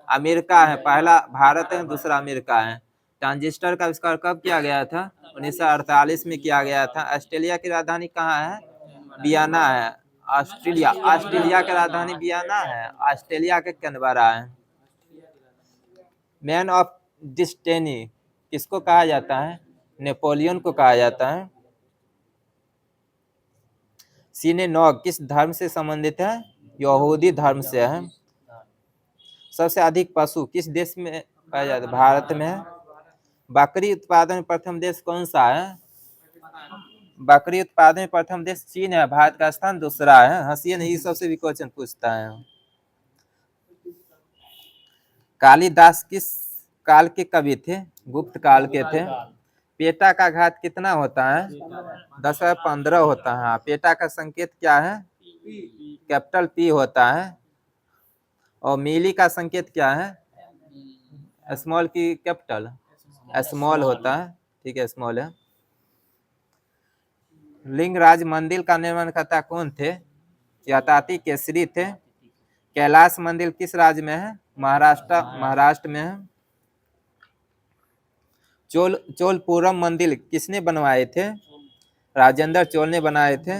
अमेरिका है। पहला भारत है, दूसरा अमेरिका है। ट्रांजिस्टर का आविष्कार कब किया गया था? 1948 में किया गया था। ऑस्ट्रेलिया की राजधानी कहाँ है? वियना है। ऑस्ट्रेलिया की राजधानी वियना है। ऑस्ट्रेलिया के कैनबरा है। मैन ऑफ डेस्टिनी किसको कहा जाता है? नेपोलियन को कहा जाता है। सिनेनॉग किस धर्म से संबंधित है? यहूदी धर्म से है। सबसे अधिक पशु किस देश में पाया जाता है? भारत में है। बकरी उत्पादन में प्रथम देश कौन सा है? बकरी उत्पादन में प्रथम देश चीन है। भारत का स्थान दूसरा है। हंसिए नहीं, सबसे भी क्वेश्चन पूछता है। कालिदास किस काल के कवि थे? गुप्त काल के थे। पेटा का घात कितना होता है? 10/15 होता है। पेटा का संकेत क्या है? कैपिटल P होता है। और मीली का संकेत क्या है? स्मॉल की कैपिटल स्मॉल होता है। ठीक है, स्मॉल है। लिंगराज मंदिर का निर्माणकर्ता कौन थे? यताति केसरी थे। कैलाश मंदिर किस राज्य में है? महाराष्ट्र में है। चोलपुरम मंदिर किसने बनवाए थे? राजेंद्र चोल ने बनाए थे।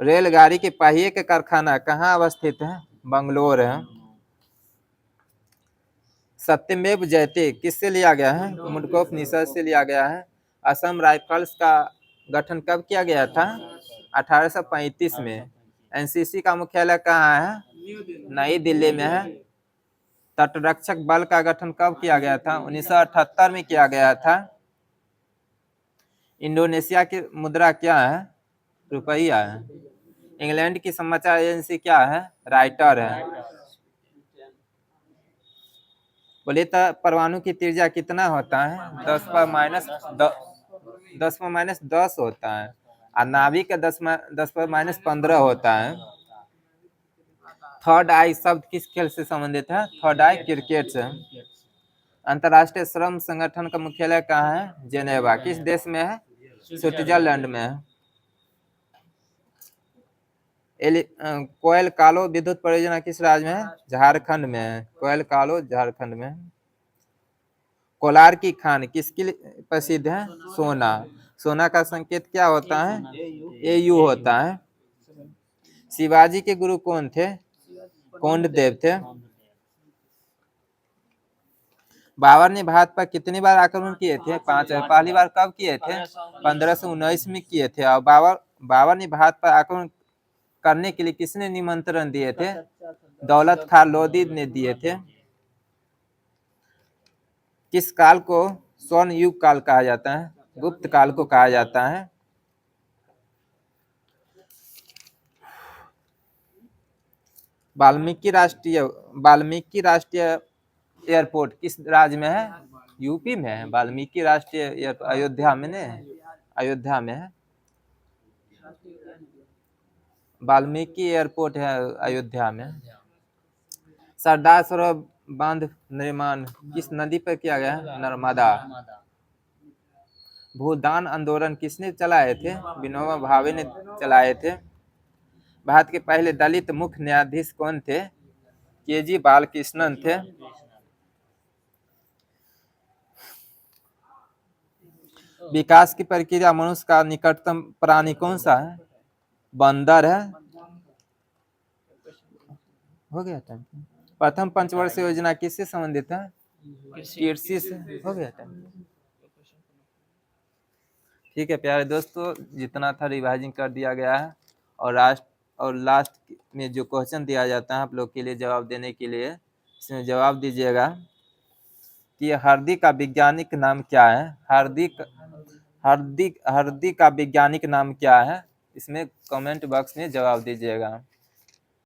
रेलगाड़ी के पहिए का कारखाना कहाँ अवस्थित है? बंगलोर है। सत्यमेव जयते किससे लिया गया है? मुंडकोपनिषद से लिया गया है। असम राइफल्स का गठन कब किया गया था? 1835 में। एनसीसी का मुख्यालय कहाँ है? नई दिल्ली में है। तटरक्षक बल का गठन कब किया गया था? 1978 में किया गया था। इंडोनेशिया की मुद्रा क्या है? रुपया है। इंग्लैंड की समाचार एजेंसी क्या है? राइटर है। बोले तो परमाणु की त्रिज्या कितना होता है? 10 पर माइनस 10 होता है। और नाभिक का 10 पर माइनस 15 होता है। थर्ड आई शब्द किस खेल से संबंधित है? थर्ड आई क्रिकेट से। अंतर्राष्ट्रीय श्रम संगठन का मुख्यालय कहाँ है? जेनेवा। किस देश में है? स्विट्जरलैंड में है। कोयल कालो विद्युत परियोजना किस राज्य में है? झारखंड में है। कोयल कालो झारखंड में है। कोलार की खान किसके लिए प्रसिद्ध है? सोना। सोना का संकेत क्या होता है? AU होता है। शिवाजी के गुरु कौन थे? कोंडदेव थे। बाबर ने भारत पर कितनी बार आक्रमण किए थे? 5 बार। पहली बार कब किए थे? 1519 में किए थे। और बाबर ने भारत पर आक्रमण करने के लिए किसने निमंत्रण दिए थे? दौलत खान लोधी ने दिए थे। किस काल को स्वर्ण युग काल कहा जाता है? गुप्त काल को कहा जाता है। वाल्मीकि राष्ट्रीय एयरपोर्ट किस राज्य में है? यूपी में है। वाल्मीकि राष्ट्रीय एयरपोर्ट अयोध्या में नहीं है। अयोध्या में है। वाल्मीकि एयरपोर्ट है अयोध्या में। सरदार सरोवर बांध निर्माण किस नदी पर किया गया है? नर्मदा। भूदान आंदोलन किसने चलाए थे? विनोबा भावे ने चलाए थे। भारत के पहले दलित मुख्य न्यायाधीश कौन थे? KG बालकृष्णन थे। विकास की प्रक्रिया मनुष्य का निकटतम प्राणी कौन सा है? बंदर है। हो गया टाइम। प्रथम पंचवर्ष योजना किससे संबंधित है? कृषि से। हो गया टाइम। ठीक है प्यारे दोस्तों, जितना था रिवाइजिंग कर दिया गया है। और लास्ट में जो क्वेश्चन दिया जाता है आप लोग के लिए जवाब देने के लिए, इसमें जवाब दीजिएगा कि हरदी का वैज्ञानिक नाम क्या है? हरदी का वैज्ञानिक नाम क्या है? इसमें कमेंट बॉक्स में जवाब दीजिएगा।